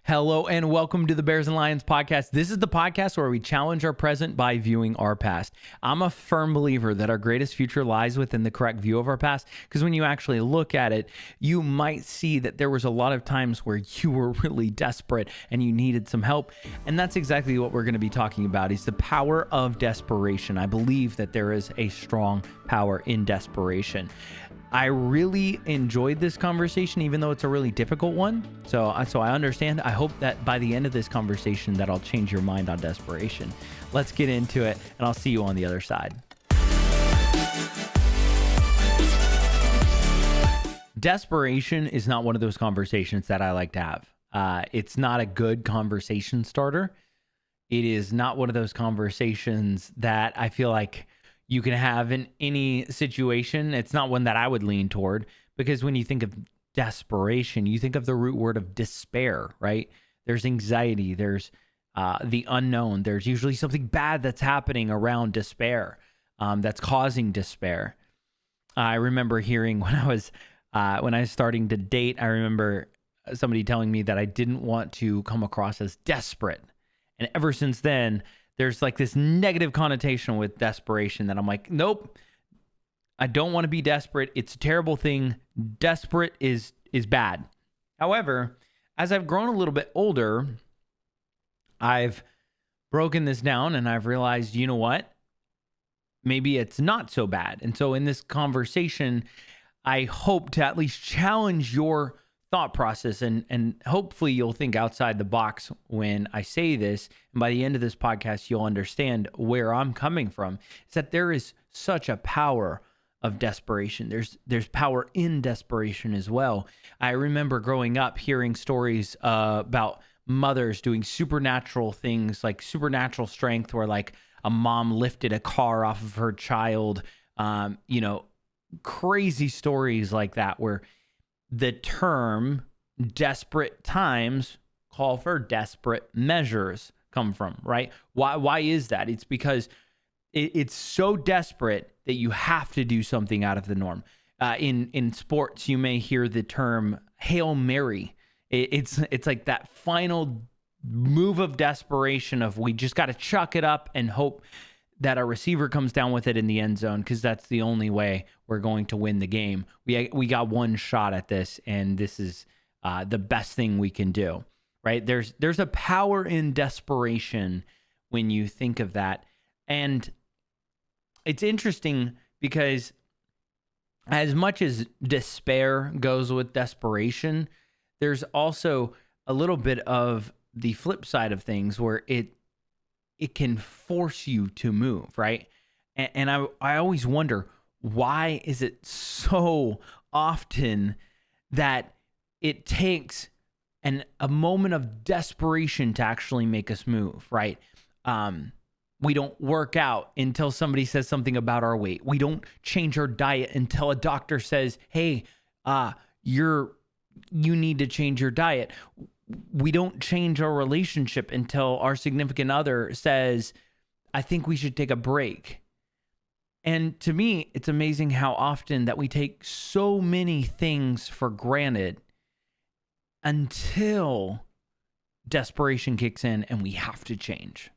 Hello and welcome to the Bears and Lions podcast. This is the podcast where we challenge our present by viewing our past. I'm a firm believer that our greatest future lies within the correct view of our past, because when you actually look at it, you might see that there was a lot of times where you were really desperate and you needed some help. And that's exactly what we're going to be talking about, is the power of desperation. I believe that there is a strong power in desperation. I really enjoyed this conversation, even though it's a really difficult one. So I understand. I hope that by the end of this conversation that I'll change your mind on desperation. Let's get into it, and I'll see you on the other side. Desperation is not one of those conversations that I like to have. It's not a good conversation starter. It is not one of those conversations that I feel like you can have in any situation. It's not one that I would lean toward, because when you think of desperation, you think of the root word of despair, right? There's anxiety, there's the unknown, there's usually something bad that's happening around despair, that's causing despair. I remember hearing when I was starting to date, I remember somebody telling me that I didn't want to come across as desperate. And ever since then, there's like this negative connotation with desperation that I'm like, nope, I don't want to be desperate. It's a terrible thing. Desperate is bad. However, as I've grown a little bit older, I've broken this down and I've realized, you know what? Maybe it's not so bad. And so in this conversation, I hope to at least challenge your thought process, and hopefully you'll think outside the box when I say this. And by the end of this podcast, you'll understand where I'm coming from. It's that there is such a power of desperation. There's power in desperation as well. I remember growing up hearing stories about mothers doing supernatural things, like supernatural strength, where like a mom lifted a car off of her child, crazy stories like that, where the term desperate times call for desperate measures come from, right? Why is that? It's because it's so desperate that you have to do something out of the norm. In sports, you may hear the term Hail Mary. It's like that final move of desperation of, we just got to chuck it up and hope that a receiver comes down with it in the end zone, because that's the only way we're going to win the game. We got one shot at this, and this is the best thing we can do, right? There's a power in desperation when you think of that. And it's interesting because as much as despair goes with desperation, there's also a little bit of the flip side of things where it can force you to move, right? And I always wonder, why is it so often that it takes a moment of desperation to actually make us move, right? We don't work out until somebody says something about our weight. We don't change our diet until a doctor says, hey, you need to change your diet. We don't change our relationship until our significant other says, I think we should take a break. And to me, it's amazing how often that we take so many things for granted until desperation kicks in and we have to change.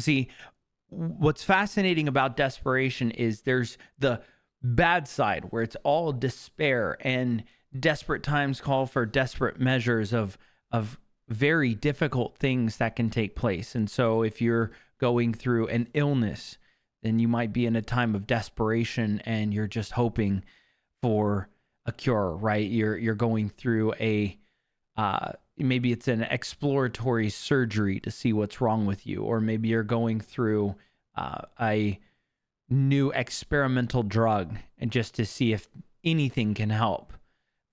See, what's fascinating about desperation is there's the bad side where it's all despair, and desperate times call for desperate measures of very difficult things that can take place. And so if you're going through an illness, then you might be in a time of desperation and you're just hoping for a cure, right? You're going through maybe it's an exploratory surgery to see what's wrong with you, or maybe you're going through a new experimental drug and just to see if anything can help.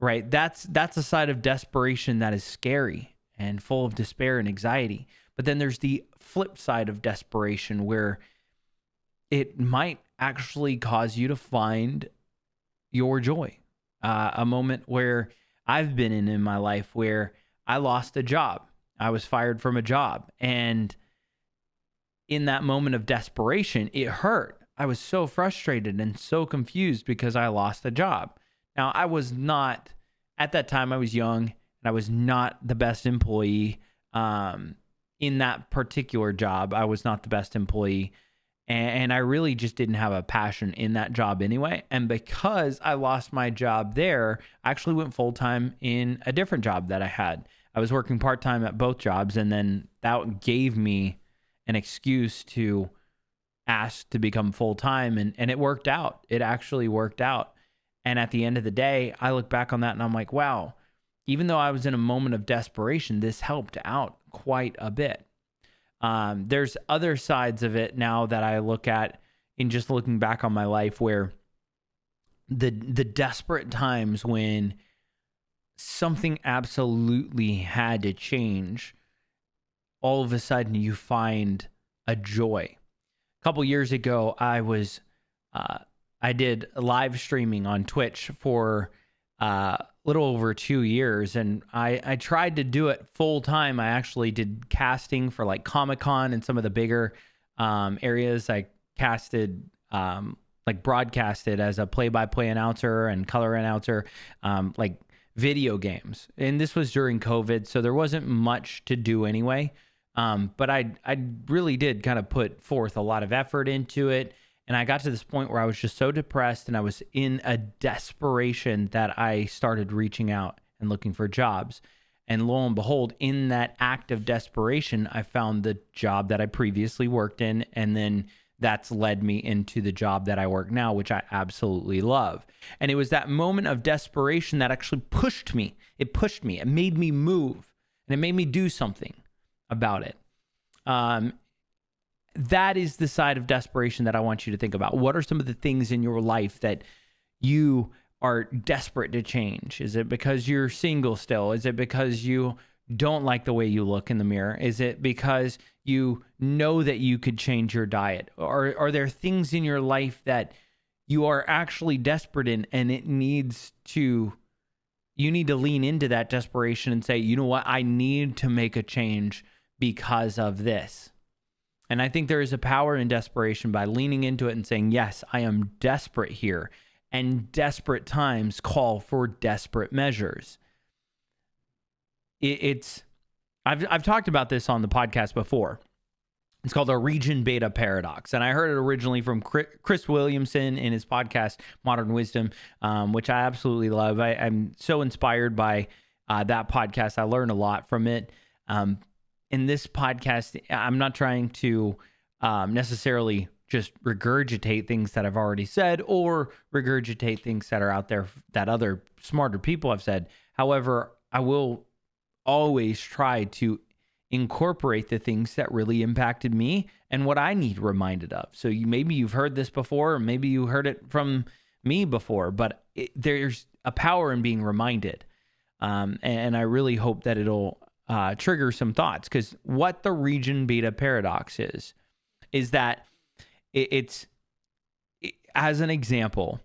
Right, that's a side of desperation that is scary and full of despair and anxiety. But then there's the flip side of desperation where it might actually cause you to find your joy. A moment where I've been in my life where I lost a job. I was fired from a job. And in that moment of desperation, it hurt. I was so frustrated and so confused because I lost a job. Now, I was not, at that time, I was young. and I was not the best employee in that particular job. I was not the best employee. And I really just didn't have a passion in that job anyway. And because I lost my job there, I actually went full-time in a different job that I had. I was working part-time at both jobs, and then that gave me an excuse to ask to become full-time, and it worked out. It actually worked out. And at the end of the day, I look back on that and I'm like, wow, even though I was in a moment of desperation, this helped out quite a bit. There's other sides of it now that I look at in just looking back on my life, where the desperate times when something absolutely had to change, all of a sudden you find a joy. A couple years ago, I did live streaming on Twitch for a little over 2 years, and I tried to do it full time. I actually did casting for like Comic-Con and some of the bigger areas. I casted, broadcasted as a play-by-play announcer and color announcer, like video games. And this was during COVID, so there wasn't much to do anyway. But I really did kind of put forth a lot of effort into it. And I got to this point where I was just so depressed, and I was in a desperation that I started reaching out and looking for jobs. And lo and behold, in that act of desperation, I found the job that I previously worked in. And then that's led me into the job that I work now, which I absolutely love. And it was that moment of desperation that actually pushed me. It pushed me. It made me move, and it made me do something about it. That is the side of desperation that I want you to think about. What are some of the things in your life that you are desperate to change? Is it because you're single still? Is it because you don't like the way you look in the mirror? Is it because you know that you could change your diet? Or are there things in your life that you are actually desperate in, and you need to lean into that desperation and say, you know what, I need to make a change because of this. And I think there is a power in desperation by leaning into it and saying, yes, I am desperate here. And desperate times call for desperate measures. I've talked about this on the podcast before. It's called the region beta paradox. And I heard it originally from Chris Williamson in his podcast, Modern Wisdom, which I absolutely love. I'm so inspired by that podcast. I learn a lot from it. In this podcast, I'm not trying to necessarily just regurgitate things that I've already said or regurgitate things that are out there that other smarter people have said. However, I will always try to incorporate the things that really impacted me and what I need reminded of. So maybe you've heard this before, or maybe you heard it from me before, but there's a power in being reminded. And I really hope that it'll trigger some thoughts, because what the region beta paradox is that it's as an example,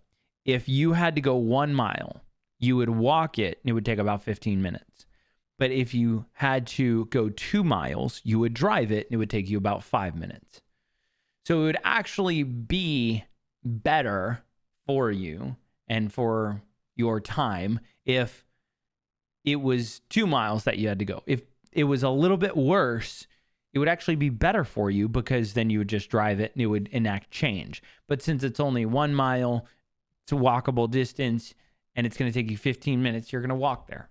if you had to go 1 mile, you would walk it and it would take about 15 minutes. But if you had to go 2 miles, you would drive it and it would take you about 5 minutes. So it would actually be better for you and for your time if it was 2 miles that you had to go. If it was a little bit worse, it would actually be better for you, because then you would just drive it and it would enact change. But since it's only 1 mile, it's a walkable distance, and it's going to take you 15 minutes, you're going to walk there.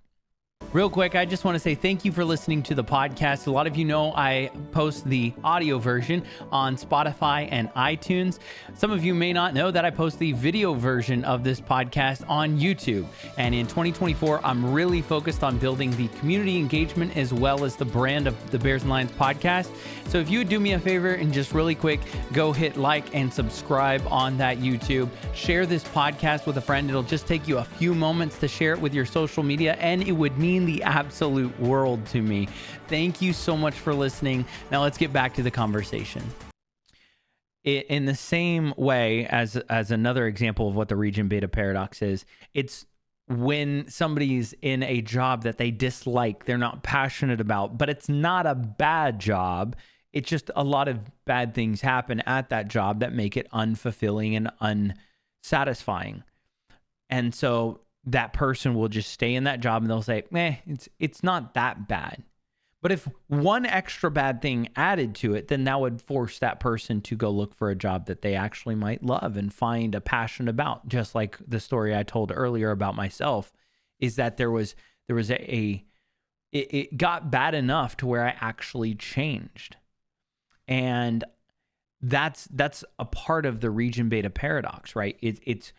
Real quick, I just want to say thank you for listening to the podcast. A lot of you know I post the audio version on Spotify and iTunes. Some of you may not know that I post the video version of this podcast on YouTube. And in 2024, I'm really focused on building the community engagement as well as the brand of the Bears and Lions podcast. So if you would do me a favor and just really quick, go hit like and subscribe on that YouTube. Share this podcast with a friend. It'll just take you a few moments to share it with your social media, and it would mean the absolute world to me. Thank you so much for listening. Now let's get back to the conversation. In the same way as another example of what the region beta paradox is, it's when somebody's in a job that they dislike, they're not passionate about, but it's not a bad job. It's just a lot of bad things happen at that job that make it unfulfilling and unsatisfying. And so that person will just stay in that job and they'll say, it's not that bad. But if one extra bad thing added to it, then that would force that person to go look for a job that they actually might love and find a passion about. Just like the story I told earlier about myself, is that it got bad enough to where I actually changed. And that's a part of the region beta paradox, right? It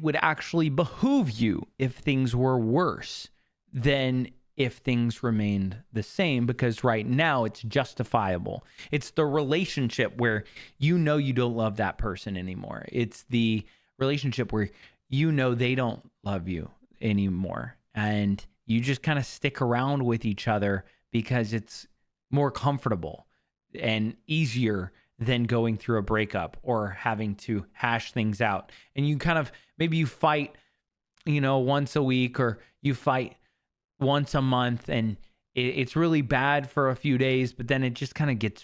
would actually behoove you if things were worse than if things remained the same, because right now it's justifiable. It's the relationship where you don't love that person anymore. It's the relationship where they don't love you anymore. And you just kind of stick around with each other because it's more comfortable and easier than going through a breakup or having to hash things out. And you kind of, maybe you fight, once a week, or you fight once a month, and it's really bad for a few days, but then it just kind of gets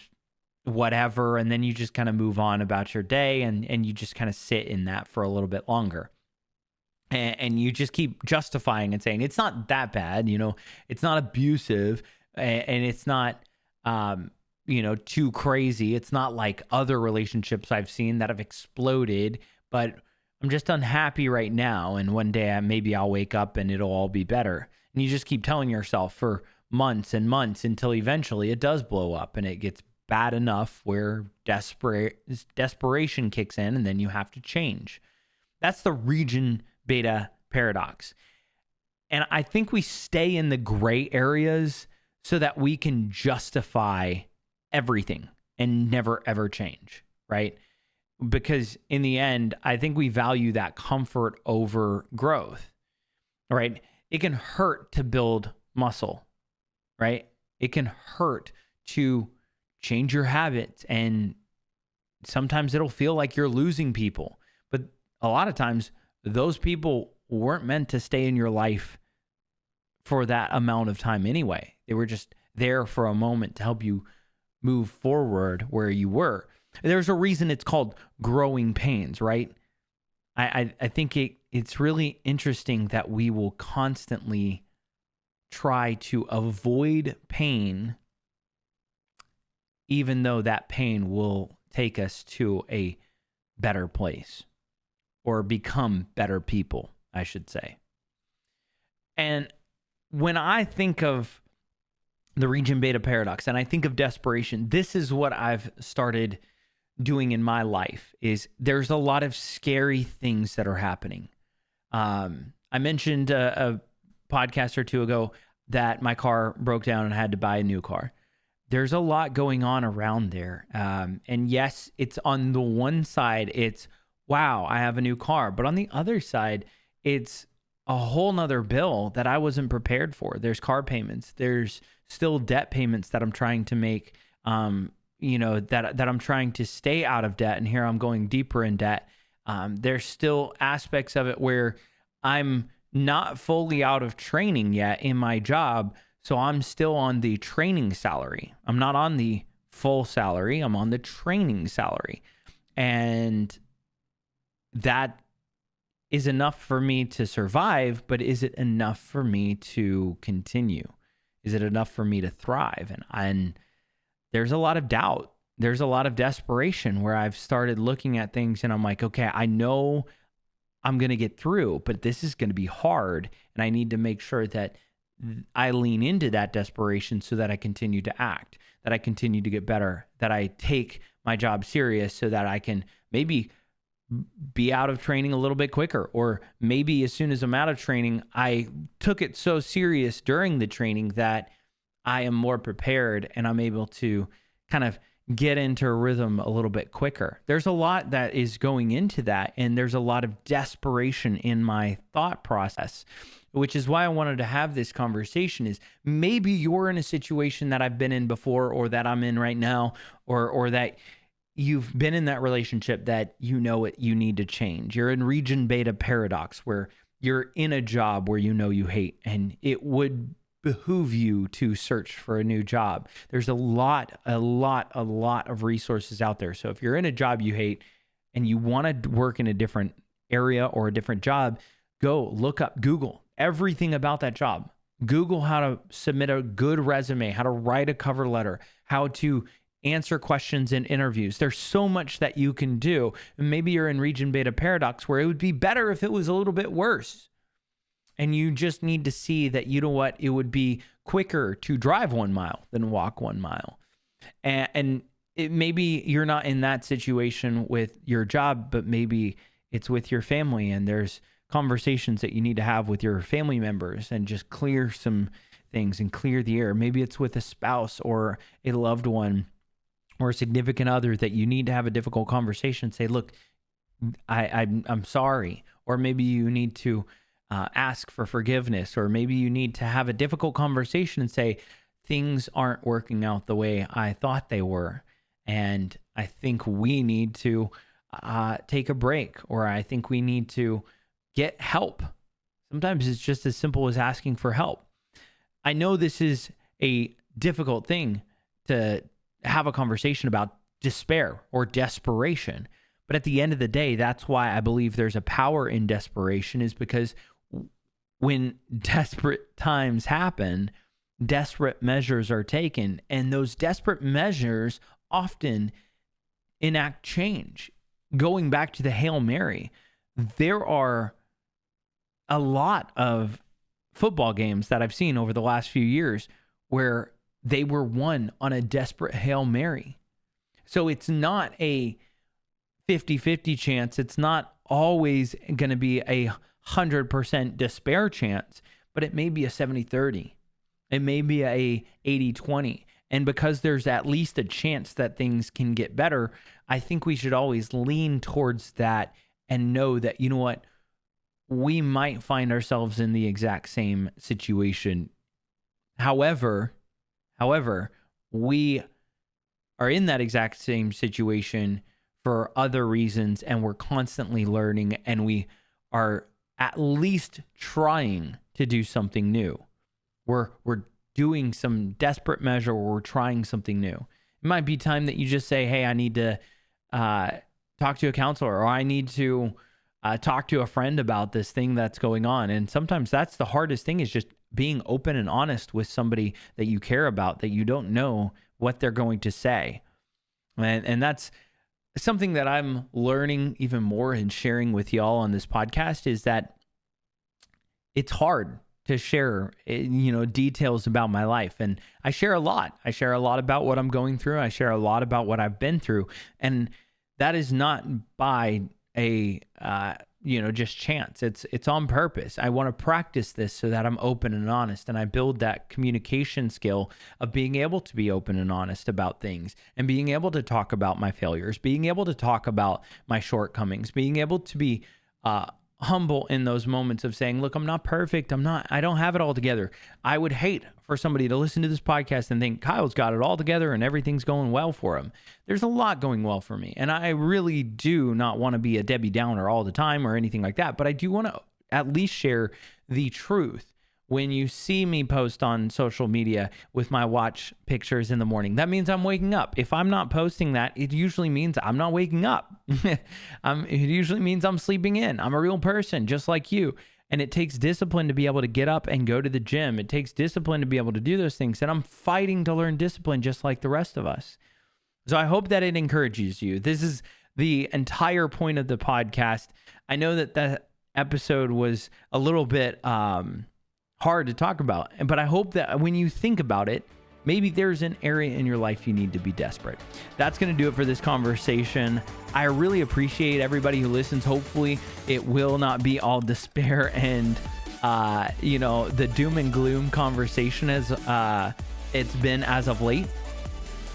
whatever. And then you just kind of move on about your day, and you just kind of sit in that for a little bit longer. And you just keep justifying and saying, it's not that bad, it's not abusive, and it's not, too crazy. It's not like other relationships I've seen that have exploded, but I'm just unhappy right now. And one day maybe I'll wake up and it'll all be better. And you just keep telling yourself for months and months until eventually it does blow up and it gets bad enough where desperation kicks in, and then you have to change. That's the region beta paradox. And I think we stay in the gray areas so that we can justify everything and never ever change, right? Because in the end, I think we value that comfort over growth, right? It can hurt to build muscle, right? It can hurt to change your habits, and sometimes it'll feel like you're losing people. But a lot of times, those people weren't meant to stay in your life for that amount of time anyway. They were just there for a moment to help you move forward where you were. There's a reason it's called growing pains, right? I think it's really interesting that we will constantly try to avoid pain, even though that pain will take us to a better place or become better people, I should say. And when I think of the region beta paradox and I think of desperation, this is what I've started doing in my life. Is there's a lot of scary things that are happening. I mentioned a podcast or two ago that my car broke down and I had to buy a new car. There's a lot going on around there. And yes, it's on the one side, it's, wow, I have a new car. But on the other side, it's a whole nother bill that I wasn't prepared for. There's car payments. There's still debt payments that I'm trying to make, that I'm trying to stay out of debt. And here I'm going deeper in debt. There's still aspects of it where I'm not fully out of training yet in my job. So I'm still on the training salary. I'm not on the full salary. I'm on the training salary. And that is enough for me to survive, but is it enough for me to continue? Is it enough for me to thrive? And there's a lot of doubt. There's a lot of desperation where I've started looking at things and I'm like, okay, I know I'm going to get through, but this is going to be hard. And I need to make sure that I lean into that desperation so that I continue to act, that I continue to get better, that I take my job serious so that I can maybe be out of training a little bit quicker, or maybe as soon as I'm out of training, I took it so serious during the training that I am more prepared and I'm able to kind of get into a rhythm a little bit quicker. There's a lot that is going into that, and there's a lot of desperation in my thought process, which is why I wanted to have this conversation. Is maybe you're in a situation that I've been in before, or that I'm in right now, or that you've been in that relationship that you need to change. You're in region beta paradox where you're in a job where you hate, and it would behoove you to search for a new job. There's a lot of resources out there. So if you're in a job you hate and you want to work in a different area or a different job, go look up, Google everything about that job. Google how to submit a good resume, how to write a cover letter, how to answer questions in interviews. There's so much that you can do. And maybe you're in region beta paradox where it would be better if it was a little bit worse. And you just need to see that, you know what, it would be quicker to drive 1 mile than walk 1 mile. And maybe you're not in that situation with your job, but maybe it's with your family, and there's conversations that you need to have with your family members and just clear some things and clear the air. Maybe it's with a spouse or a loved one or a significant other that you need to have a difficult conversation. Say, look, I'm sorry. Or maybe you need to ask for forgiveness, or maybe you need to have a difficult conversation and say, things aren't working out the way I thought they were. And I think we need to take a break, or I think we need to get help. Sometimes it's just as simple as asking for help. I know this is a difficult thing to have a conversation about, despair or desperation. But at the end of the day, that's why I believe there's a power in desperation, is because when desperate times happen, desperate measures are taken, and those desperate measures often enact change. Going back to the Hail Mary, there are a lot of football games that I've seen over the last few years where they were won on a desperate Hail Mary. So it's not a 50-50 chance. It's not always going to be a 100% despair chance, but it may be a 70-30. It may be a 80-20. And because there's at least a chance that things can get better, I think we should always lean towards that and know that, you know what, we might find ourselves in the exact same situation. However, we are in that exact same situation for other reasons, and we're constantly learning, and we are at least trying to do something new. We're doing some desperate measure where we're trying something new. It might be time that you just say, hey, I need to talk to a counselor, or I need to talk to a friend about this thing that's going on. And sometimes that's the hardest thing, is just being open and honest with somebody that you care about, that you don't know what they're going to say. And that's something that I'm learning even more and sharing with y'all on this podcast, is that it's hard to share, details about my life. And I share a lot. I share a lot about what I'm going through. I share a lot about what I've been through. And that is not by a, just chance. It's on purpose. I want to practice this so that I'm open and honest, and I build that communication skill of being able to be open and honest about things, and being able to talk about my failures, being able to talk about my shortcomings, being able to be humble in those moments of saying, look, I'm not perfect. I don't have it all together. I would hate for somebody to listen to this podcast and think Kyle's got it all together and everything's going well for him. There's a lot going well for me. And I really do not want to be a Debbie Downer all the time or anything like that. But I do want to at least share the truth. When you see me post on social media with my watch pictures in the morning, that means I'm waking up. If I'm not posting that, it usually means I'm not waking up. It usually means I'm sleeping in. I'm a real person just like you. And it takes discipline to be able to get up and go to the gym. It takes discipline to be able to do those things. And I'm fighting to learn discipline just like the rest of us. So I hope that it encourages you. This is the entire point of the podcast. I know that episode was a little bit hard to talk about, but I hope that when you think about it, maybe there's an area in your life you need to be desperate. That's going to do it for this conversation. I really appreciate everybody who listens. Hopefully it will not be all despair and the doom and gloom conversation as it's been as of late.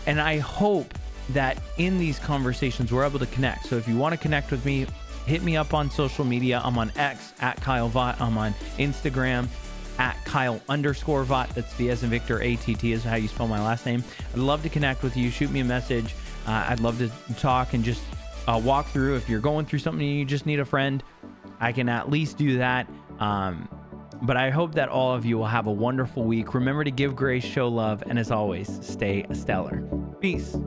And I hope that in these conversations we're able to connect. So if you want to connect with me, hit me up on social media. I'm on X at Kyle Vaught. I'm on Instagram at Kyle_Vaught. That's V as in Victor, ATT is how you spell my last name. I'd love to connect with you. Shoot me a message. I'd love to talk and just walk through. If you're going through something and you just need a friend, I can at least do that. But I hope that all of you will have a wonderful week. Remember to give grace, show love, and as always, stay stellar. Peace.